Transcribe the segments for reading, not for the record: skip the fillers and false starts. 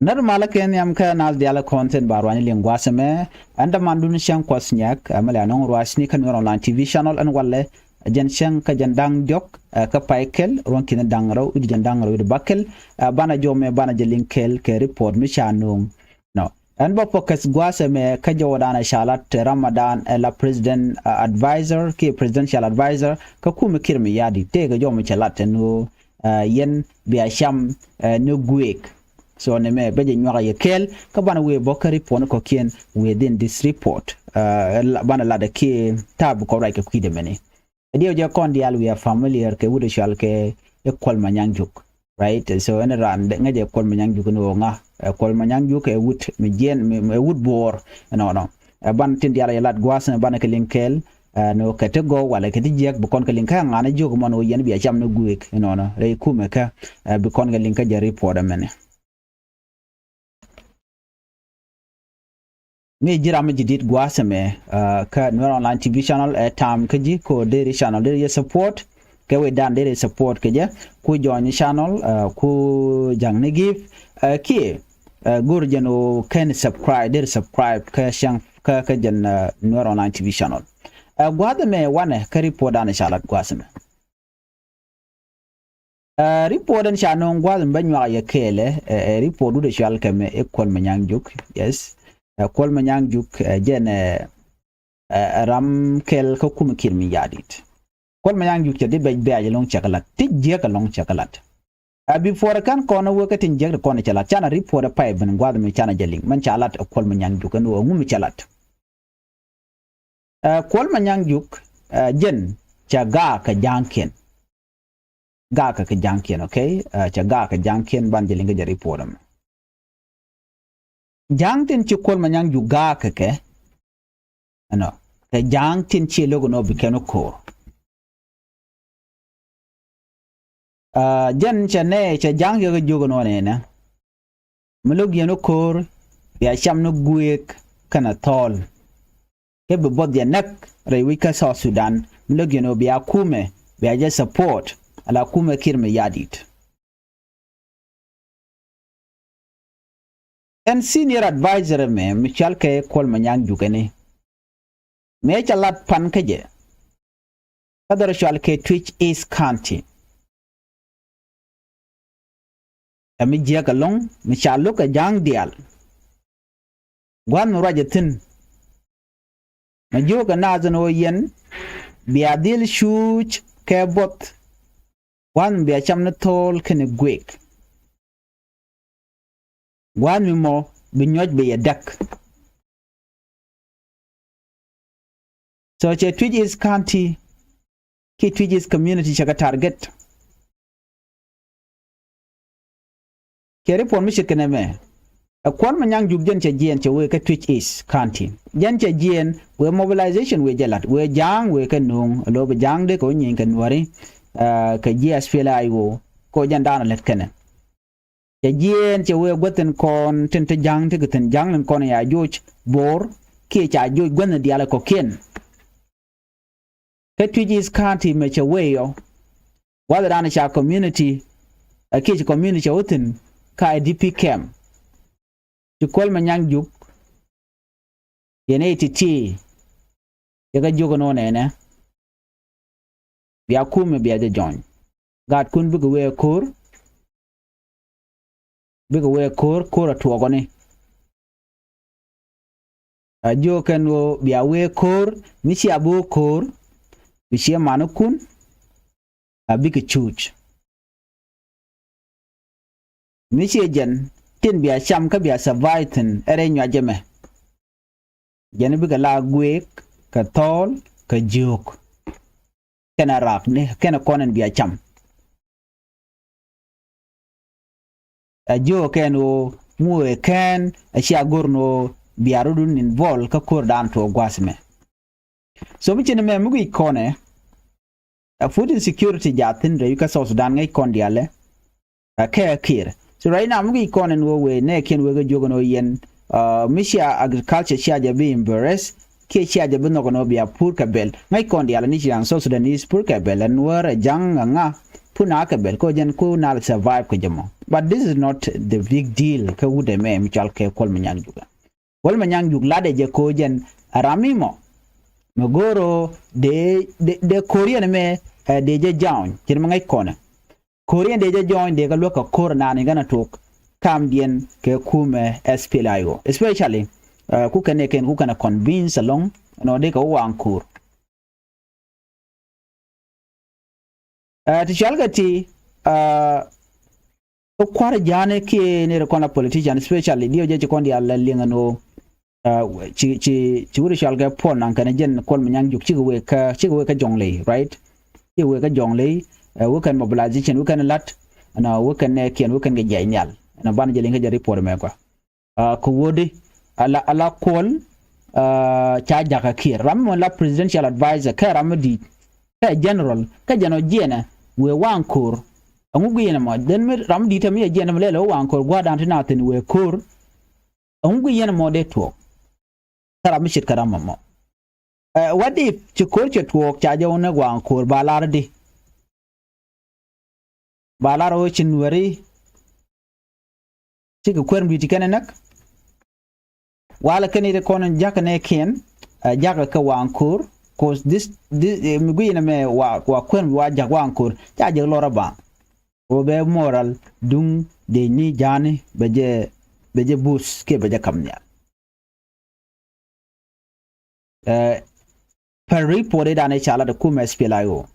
nar malaken yam ka nal diala content barwani lingwa seme anda mandun shang kwasnyak amala non rwasni kan online tv channel an walle jan shang ka jandang jok ka paikel ronkin dangro udi jandangro udi bakel bana jome bana jelinkel ke report mi chanung no and ba focus gwaseme ka jodana shalat ramadan la president advisor ke presidential advisor ka kuma kirmi yadi te ga jomi chalat no yen biya sham no guek so ne me beje nyora yekel ka bana we bokari pon ko kien within this report bana la de ki tab ko right ko kide meni dio je kon dial we are familiar ke wude shal ke ekol manyangjuk right so en ran de ngaje ekol manyangjuk no nga ekol manyangjuk e wut mi jen me wut bor no ban tin dial yalat gwasen bana ke linkel no katego wala ke dijek bu kon ke linka ngana jogo mono yen bi acham no guek no re kuma ka bu kon ke linka je report meni me jirama jidit gwasame ka Nur online tv channel tam kaji ko dere channel dere support ke we dan dere support keje ku join channel ku jang ne give ki gurjano can subscribe dere subscribe ka shang ka jan Nur online tv channel gwadame wane ka report dan shalat gwasame report dan shanon gwasame banwa ya kele report du de shal kame ekol manyangjuk yes kol manyangjuk jen ram kel ko kum kirmi yadit kol manyangjuk de be be long chakalat tijje ka long chakalat before kan kono wakatin jeg kono chalat chana report pay ben gwad me chana jeling man chalat kol manyangjuk no ngum chalat kol manyangjuk jen chaga ka janken ga ka janken okay chaga ka janken ban jeling ga report am jangtin ci kol manyang juga keke ano ke jangtin ci logo no bikeno ko jan chane cha jang yo jogo no ne na mulog yeno kor ya cham no guek kana tol ke be bod ya nak rewika South Sudan mulog yeno biya kume biya je support ala kume kirme yadit and senior advisor me Michal ke kol manyang jugane me chalat pan keje kadar shal ke Twitch East County ami jia kalong Michal ka jang dial gwan rajatin ma joga nazano yen biadil shuch ke bot gwan biya chamna tol kene gwek wan mi mo bi nyoj be yadak so che Twitch East County ki Twitch East community chaka target kere pon mi shikene me akwan manyang jugjen che jien che we ka Twitch East County jen che jien we mobilization we jelat we jang we ka nung lo be jang de ko nyin kan wari ka jias fela ayo ko jandana let kene jien che we goten kon tente jang te goten jang kon ya joj bor ke cha joj gwen diala ko ken ke Twitch East County me che we yo wala dana cha community ke community oten ka IDP camp to kol manyang juk yene titi yaga jogo no ne biya kume biya de join gat kun bugo we kor bigo we kor atuogone ajo kenwo biya we kor michi abo kor bichi manukun abike chuch michi jen tin biya cham ka biya savaitin ere nya jeme jen biga la gwek ka tol ka juk kena rak ne kena konen biya cham ajo keno muwe ken asia gorno biarudun involve ka kor dan to gwasme so bichene me mugi kone food insecurity jatin re yuka South Sudan ngai kondiale ka kir so right now mugi kone no we ne ken we jogo no yen misia agriculture chia be embarrass ke chia be no bia pur ka bel ngai kondiale ni chiang South Sudanese pur ka bel anwar jang nga puna ka bel ko jen ku na survive ko jamo but this is not the big deal ka wude me mi chal ke kol manyang juga kol manyang jug lade je ko jen aramimo magoro de korean me de je jawn jen mangai kona korean de je jawn de ga loka kor na ni gana tok kam dien ke kume SPLIO especially ku kane ken ku kana convince along no de ka wankur ti shalgati kwara jane ke ne ko na politician especially dio je kondi alla lingano ci wuri shalga pon an kana jen kol manyang juk ci we ka jongle right ci we ka jongle we kan mobilization we kan lat na we kan ne ken we kan ga jaynyal na ban je linga jari por me ko ko wodi ala kol cha jaka kir ram la presidential advisor ka ramdi ka general ka jano jena we wankor angugu yena mo den me ramdi tam ye jena mele wankor gwadan tinatin we kor angugu yena mo de to kara mi shit kara mo what if ci kor ci to cha jawna wankor balardi balaro cin wari ci ko kwer mbiti kana nak wala kene de konon jakane ken jaka ka wankor cause this miguina me wa kwen wa jagwankur ja je lora ba o be moral dung de ni jani beje bus ke beje kamnya per report da ne chala de kuma SPLIO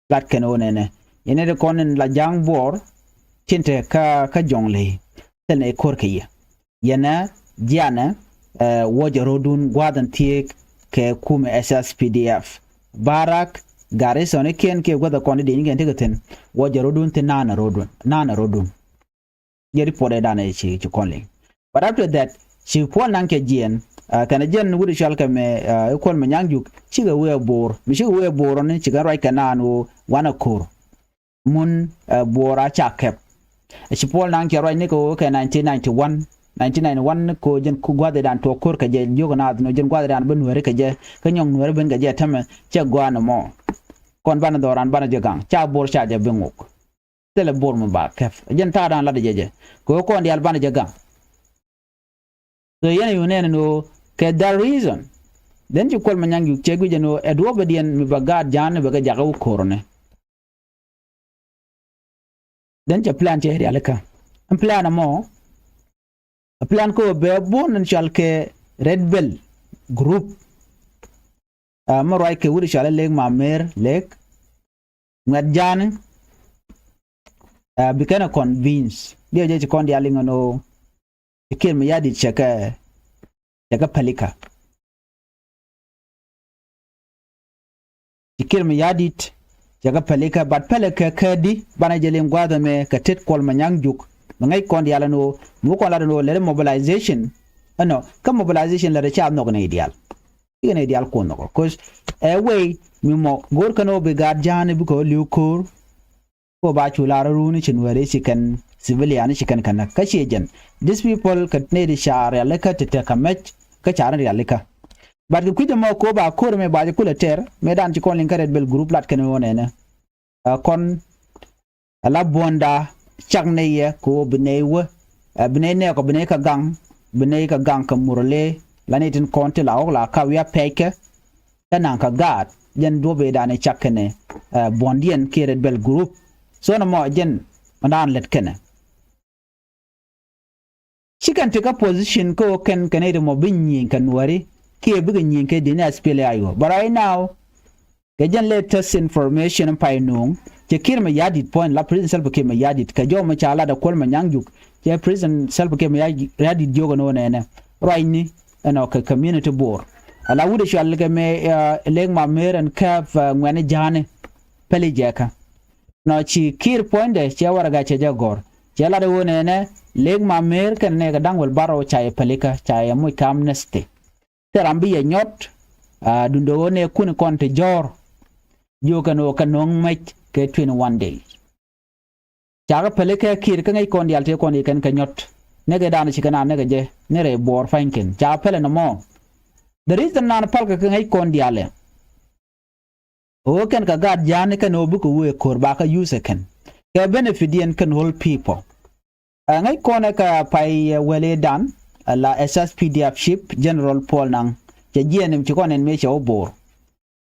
lat ken onene ene de konen la jang bor tinte ka jongle tene korkiya yana jana woje rodun gwadan tiek ke kume SSPDF barak garrison ken ke gwada konde de ngen tegeten woje rodun te nana rodun yeri pore dana ci konle but after that ci pon nan ke jien kana jen wuri shalka me ekol me nyangjuk ci ga we bor mi ci we bor ne ci ga rai kana no wana kur mun bora chakep ci pon nan ke rai ne ko ke 1991 ko jen ku gwade dan to kor ka je jogo na no jen gwade dan ben were ka je ka nyong were ben ga je tame che gwana mo kon bana doran bana je gang cha bor cha je benguk tele bor mo ba kef jen ta dan la de je ko ko ndi al bana je gang so yene yune no ke the reason then you call manyang yu che guje no edwo bedien mi bagad jan be ga jaga korone then je plan che alaka en plan mo a plan ko be bon chalke red bell group maroy ke wuri chala leg mamer leg ngad jan bikana convince dio je kondi alingo no ikel me yadi chaka palika ikel me yadi chaka palika bat palika kadi bana jele ngwada me katet kol manyang juk ngai kondi ala no mu ko la no le mobilization no ka mobilization la cha no ne ideal ine ideal ko no cause way mi mo gor kano be gad jane bu ko liukur ko ba chula runi chinware chikan civilian chikan kana kashejen these people kat ne di share alaka tete kamech ka chara alaka but ku de ko ba ko me ba ku le ter me dan ci kon lin karet bel group lat kan wonene kon ala bonda chagne ye ko bnewe bnene ko bne ka gang ka murle lanetin konte la ogla ka wiya peke tanan ka gad jen dobe dane chakene bondien kiret bel group so na mo jen mandan let kene she can take a position ko ken kanede mo binyin kan wari ke bigin ke dina SPLIO but right now kajan latest information pa nung ke kirma yadit point la president self ke ma yadit ka jo ma chala da kol ma nyangjuk ke president self ke ma yadit jogo no ne right ni no ka community board ala wude shal ke me leg ma meren kaf ngwane jane pele jeka no chi kir point de che waraga che jagor che la de wone ne leg ma mer kan ne ga dangwal baro chaye pelika chaye muy kam neste terambi ye nyot dundo wone kun konte jor jogano kanong mach ke 21 days chaga pelika kir kan ay kon yalte kon kan kanyot ne ga dana chikana ne ga je ne re bor fanken cha pele no mo the reason nan palka kan ay kon diale o kan ka gad jane kan obu ko we kor ba ka use kan ka benefit yen kan whole people ngai kone ka pai wele dan la SSPDF ship General Paul Nang che jenem che konen me che obor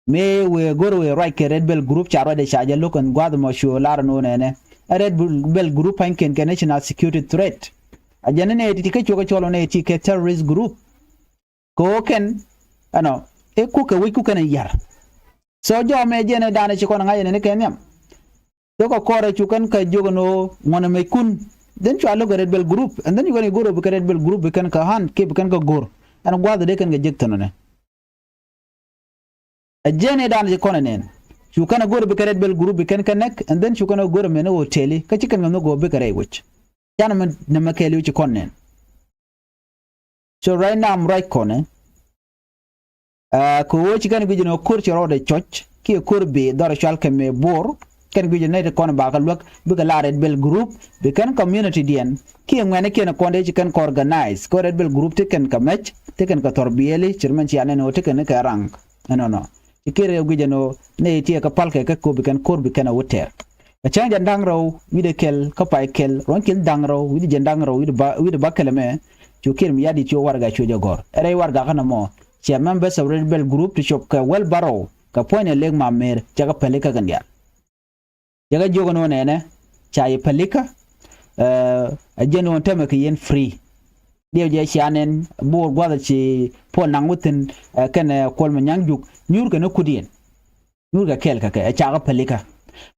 me we goro we right ke Red Bell group charo de chaje lokon gwad mo sho lar no nene Red Bell group hanken ke national security threat ajane ne ti ke choko cholo ne ti ke terrorist group ko ken ano e ku ke wi ku ken yar so jo me jene dane che kono ngaye ne kenyam to ko kore chukan ka jogono ngone me kun then you look at Red Bell group and then you're going to go to Red Bell group can ka han ke kan ka gor and gwad de kan ga jektono ne a jene dan je kono nen you can go to Red Bell group can connect and then you can go to meno hotel ka chikan no go be kare wich yana man na makeli wich konnen so right now I'm right corner ko wich kan bi no kur choro de church ki kur be dar shal ke me bor kan bi ne ko ba ka lok bi ka la Red Bell group bi kan community dien ki ngene ki na konde ci kan ko organize ko Red Bell group te kan ka match te kan ka torbieli chirman ci anene te kan ka rank no ikere bi no ne ti ka palke ka ko bi kan kor bi kan woter a chanja ndang raw wi de kel ka pay kel ron kel dang raw wi de ndang raw wi de bakale me ci kir mi yadi ci warga ci jogor ere warga kana mo ci members of Red Bell group to shop ka well baro ka point leg ma mer ci ka pele ka gandia yaga jogo no nene chai palika ajeno teme ke yen free dio je chanen bo gwada ci po nang wutin kan kol ma nyangjuk nyur ga nakudien nyur ga kel ka ka chaga palika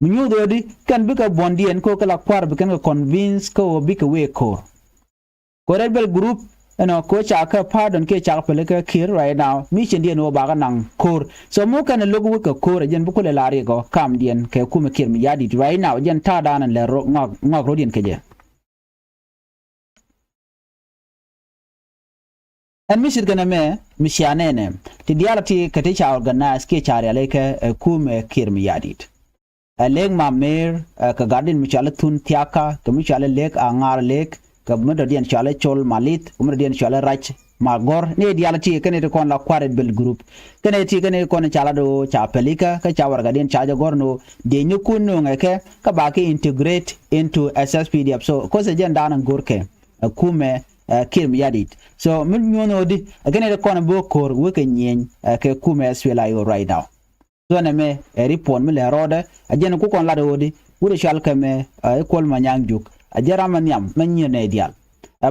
munyu do di kan bika bondien ko kala kwar bikan convince ko bika we ko Red Bell group ko chaka pardon ke chaka palika kir right now mission dien no baga nang kor so mo kan logo ka kor jen bu ko le lari go kam dien ke kuma kir mi yadi right now jen ta danan le ngok rodien ke je and mission gana me misiane ne ti diarati ka te cha organize ke chari aleke kuma kir mi yadi leg ma mer ka garden mi chala tun tiaka ka mi chala lek angar lek ka mudar dien chala chol malit mudar dien chala rach magor ne dialati kene kon la Red Bell group kene ti kene kon chala do cha pelika ka cha warga dien cha gorno de nyukun no ngeke ka ba ke integrate into SSPDF so ko se jen danan gorke kume kirm yadit so min nyono di kene kon bo kor weke nyen ke kume SPLA yo right now so ne me ripon mi le rode ajen ku kon la do di wure shal kame kol manyang juk ajara manyam manyene dial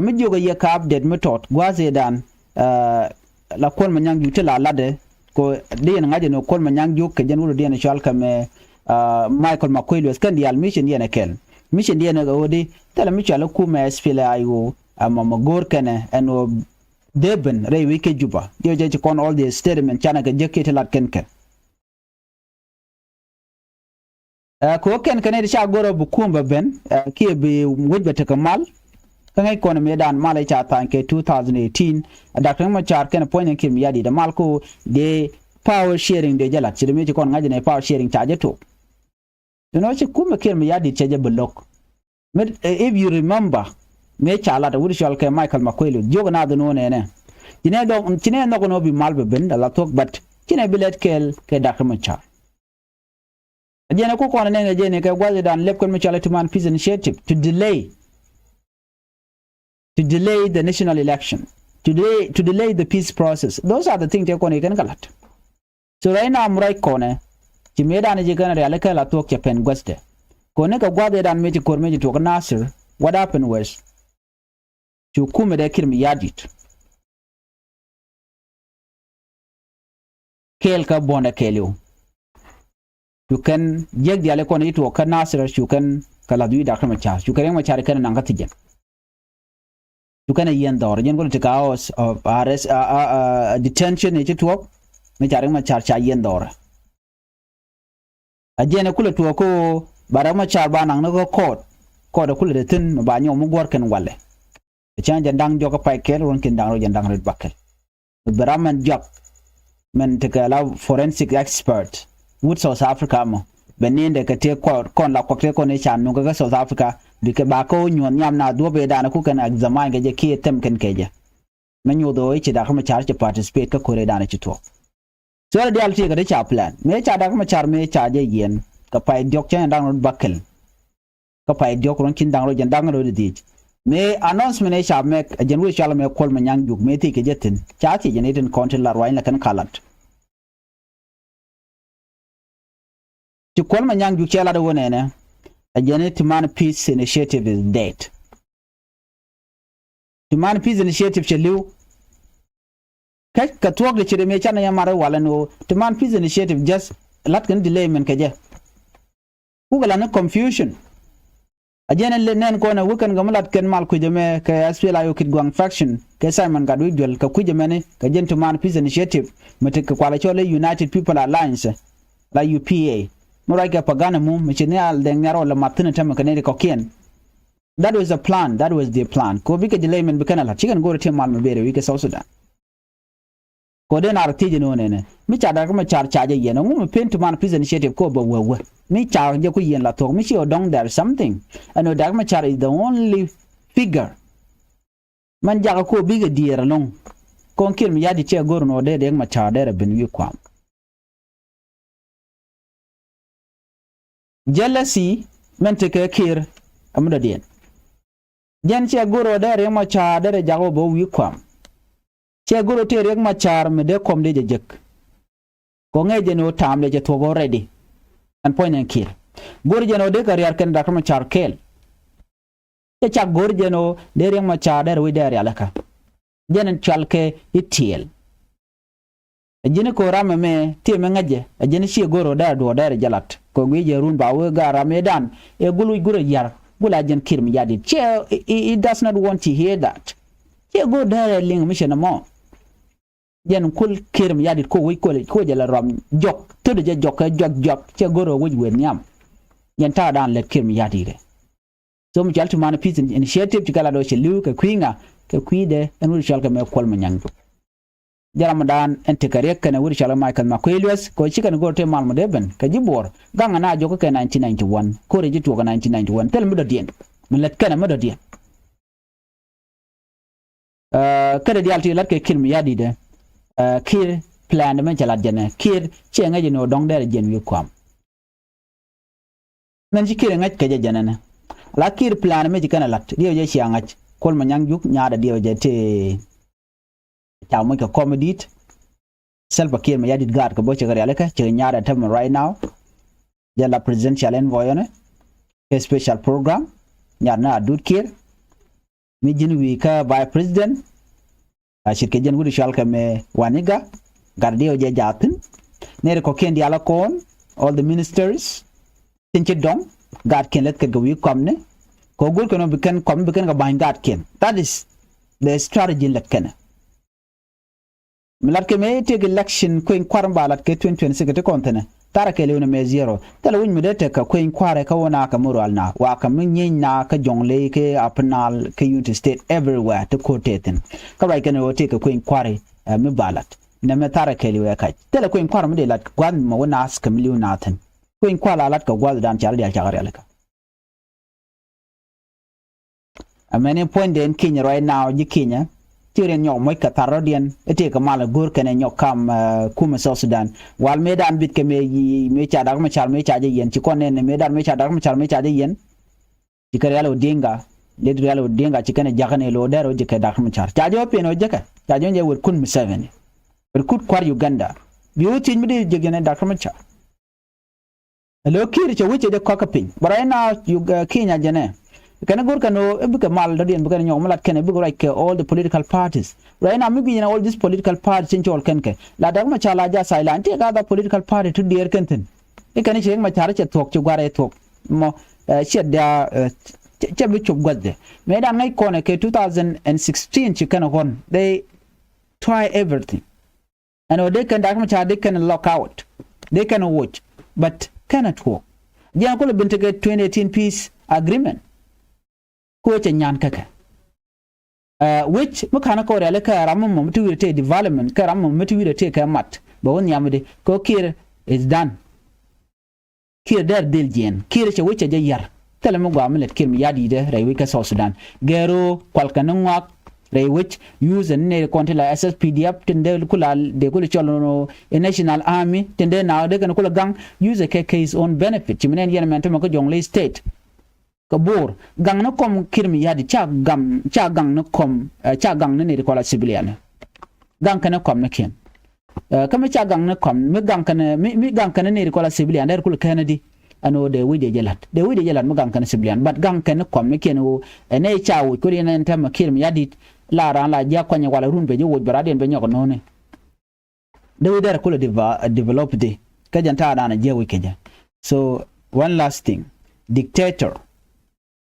mi jogo ye ka update mi tot gwaze dan la kol manyang juk la lade ko de ngaje no kol manyang juk ke jen wure de shal kame Michael Makwelwe kan dial mission yene kel mission yene go di tele mi chala ku me SPLA yo amma gor kene eno deben re wike juba dio je kon all the statement chana ke jekete lat kenken ko ken kane sha goro bu kumba ben ki bi wujba ta kamal kan ko ne medan mala cha tanke 2018 Dr. Machar ken point kim yadi da malko de power sharing de jala ci me kon ngaji ne power sharing ta jeto you know ci kuma kim yadi ce je block if you remember me chala da wuri shal ke Michael Makwelwe jogo na do no ne cine no no bi malbe ben da la tok but cine bilet kel ke Dr. Machar Ajena ko kono nenga jene ka gwaje dan lep kon Machar to man peace initiative to delay the national election to delay the peace process those are the things they kon ikan galat so right now am right kone ci medan je kan real ka la tok ke pen gwaste kone ka gwaje dan meji kor meji to Nasir what happened was to kume da kirmi yadit kel ka bonda kelio you can jeg diale ko ni to kan Nasir you can kala du Dr. Machar you can Machar kan nan gatijen you can yen dor yen ko te chaos of arrest detention ni to Machar cha yen dor ajene kula to ko bara Machar ba nan no court ko da kula de tin ba nyo mu gor kan walle chanja ndang joka pay kel won kin dang ro jandang red bakkel baraman job men te kala forensic expert wood South Africa mo beninde ka te kon la kokte ko ne chan no ga South Africa bike ba ko nyon nyam na do be dana ku kan examine ga je ki tem ken keje men yodo ci da kuma charge participate ka kore dana ci to so da alti ga de cha plan me cha da kuma char me cha je yen ka pay jok chen dang ro bakkel ka pai diok ron kin dang ro jan dang ro di me announcement e sha mek jen wi shala me kol ma nyang juk me ti ke jetin cha ti jen iten content la rwain la kan kalat ti kol ma nyang juk chala da wone ne a jen ti man peace initiative is dead ti man peace initiative chelu ka tuok de chire me chana ya mara wala no ti man peace initiative just lat kan delay men ke je kugala na confusion ajena le nen ko na wukan gamulat ken mal kujeme ka SPLA yo kit gwang faction ke Simon Gadwi dwel ka kujeme ne ka jentu man peace initiative mate ka kwala chole United People Alliance la UPA mura ka pagana mu mchine al den yaro la matuna tam ka ne ko kien that was a plan, that was the plan ko bika delay men bikana la chicken go to mal mabere wi ka South Sudan ko den artije no ne mi cha da ma char chaje yeno mu pen to man peace initiative ko ba wawa mi cha je ku yen la to mi sure dong there something and da ma char is the only figure man ja ko biga diera long kon kir mi yadi che gor no de ma cha de ben wi kwam jealousy men te ke kir amda dien jen che goro de ma cha de jago bo wi kwam che goro te rek ma char me de kom de jek ko ngeje no tam de je to go ready and point and kill gorjeno de career ken da ma char kel te cha gorjeno de rek ma char de wi de alaka jenen chalke itiel jene ko rame me tie me ngaje jene chi goro da do da jalat ko gwi je run ba we gara medan e gulu gure yar gula jen kirm yadi che he does not want to hear that che go da ling mission mo jen kul kirm yadi ko wi ko je la rom jok to de jok che goro wi wen nyam yen ta dan le kirm yadi re so mu jaltu man peace initiative ti kala do che lu ka kwinga ke kwide en wi shalka me kol manyang Ramadan ente kare kana wuri shala Michael Makwelius ko chikan gorte malmo deben ka jibor ganga na joko ka 1991 ko reji to ka 1991 tel mudo dien milet kana mudo dien kada dialti lat ke kilmi yadi de kir plan men chala jene kir chenga jino dong der jen wi kwam men jikire ngaj ka jene la kir plan me jikana lat dio je chiangach kol manyang juk nyaada dio je te ta mo ka comedit selba kir me yadit gard ko boche gari alaka che nyaada tam right now de la presidential envoy ne a special program nyaana adut kir mi jin wi ka by president a shirke jen wudi shalka me waniga gardio je jatin ne ko kendi ala kon all the ministers tinche dong gard ken let ka wi komne ko gol ko no bikan kom bikan ga bain gard ken that is the strategy let ken milat ke me take election ko in kwarba lat ke 2026 te kontene tara ke leuna me zero tala win mi de te ka ko in kware ka wona ka mural na wa ka min yin na ka jongle ke apnal ke unity state everywhere to quotaten ka right ke no te ka ko in kware mi balat na me tara ke lewe ka tala ko in kware mi de lat gwan ma wona aska miliyon naten ko in kwala lat ka gwal dan char dia chagare alaka a many point in Kenya right now ji Kenya tiren nyok moy ka tarodian ete ka mala gor kene nyok kam kuma South Sudan wal medan bit ke me cha dag ma char me cha je yen ci konen ne medan me cha dag ma char me cha je yen ci kare yalo dinga le du yalo dinga ci kene jagane lo dero je ka dag ma char cha jo pe no je ka cha jo je wor kun museveni wor kut kwar Uganda bi wuti mi de je gene dag ma char lo kiri ci wuce de kokapin barayna Kenya jene kana gor kano ebuka mal dodien buka nyom lat kene buka like all the political parties right now maybe you know all these political parties in chol kenke la dag ma chala ja silent ga the political party to dear kenten e kana cheng ma chara che tok chu gware tok mo shed da che bi chu gwadde me da ngai kone ke 2016 chi kana hon they try everything and they can dag ma chara they can lock out they can watch but cannot work ja ko le bintege 2018 peace agreement ko ce nyan kaka which mukana ko rele ka ramu mutu wirte development ka ramu mutu wirte ka mat ba won yamde ko kir is done kir der del jen kir ce wuce je yar tele mo gwamelet kir mi yadi de rewi ka South Sudan gero kwalkan ngwak which use ne kontela SSPDF tende kula de kula cholono national army tende na de kan kula gang use ke his own benefit chimenen yen mentamo ko jongle state kabur gang na kom kirmi yadi cha gang na kom cha gang na ne ko la civilian gang kana kom na ken kama cha gang na kom mi gang kana ne ko la civilian der kul kanadi ano de wide jelat mo gang kana civilian but gang kana kom na ken o ne cha wo ko ne tam kirmi yadi la ran la ja kwanya wala run be jo wo baraden be nyoko none de wide der kul develop de kajanta na je wo keja. So one last thing, dictator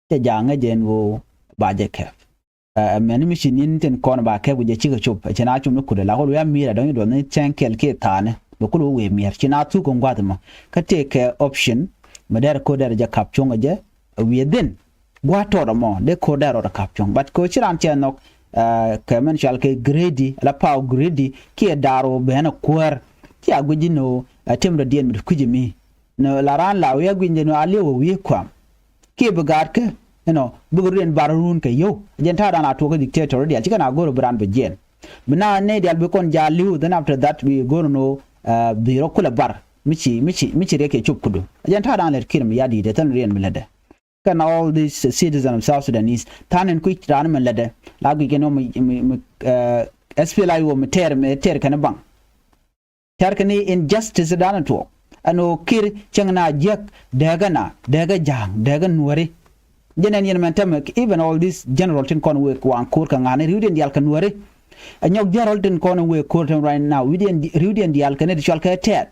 te janga jen wo baje kef meni machine ten kon ba ke buje chiga chup chena chum ku de la ho ya mira don do ne chankel ke tane do ku we mir chena tu ko ngwadma ka take option mader ko der ja kapchong je within gwato do mo de ko der do kapchong but ko chiran chenok ka men shal ke greedy la paw greedy ki daro bena kwar ki aguji no temro dien mi kujimi no laran la we gwinje no ale wo wi kwam ki bugar ke bugurien barun ke yo jenta dana to ko dictator dia chika na go brand be jen bina ne dia be kon jaliu. Then after that we go no biro kula bar michi reke chup kudu jenta dana le kirim yadi de tan rien milade can all these citizens of South Sudanese tanen quick ran milade la gi geno SPLI wo meter kana bang tarkani injustice dana to ano kir changna jek daga jang daga nuare jenen yen mentem even all this general tin kon we wan kur ka ngane riuden dial kan nuare anyok general tin kon we kur right now riuden dial kan de ka tet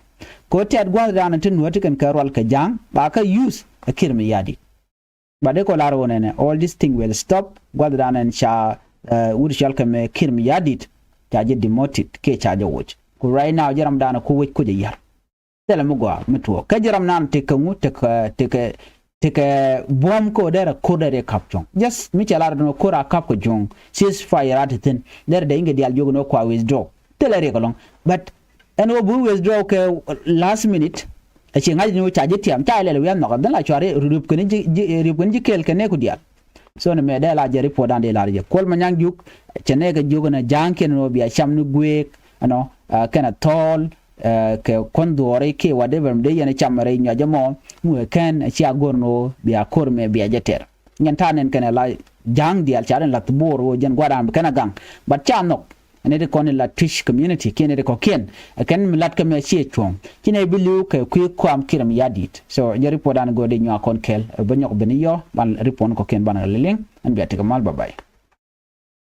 ko tet gwa dana tin nuare kan karol ka jang ba ka use a kir me yadi ba de ko laro nene all this thing will stop gwa dana en sha wuri shal ka me kir me yadi ta je demoted ke cha je wuch ko right now jaram dana ko wuch ko je yar tele mugwa mituo kajiram nan tekangu teke bom ko dera ko dere kapchong just mi chala no ko ra kap ko jong sis fire at tin der de inge dial jogo no kwa withdraw tele re kolong but eno bu withdraw ke last minute a chi ngaji no chaje tiam cha le wi no dan la chware rup ko ni kel ke ne ko dial so ne me de la je report dan de la je kol ma nyang juk chene ga jogo na janken no biya cham ni gwe kana tol ke kondore ke whatever mde yana chamare nya jamo mu ken ci agorno biya korme biya jeter nyantanen kana la jang dial charen la tboro jen gwadam kana gang but chamno ene de kon la tish community ken de ko ken lat ka me ci chom kine bilu ke ku kwam kiram yadit so je report an gode nya kon kel banyo beniyo ban report ko ken ban leleng an biya te mal bye bye.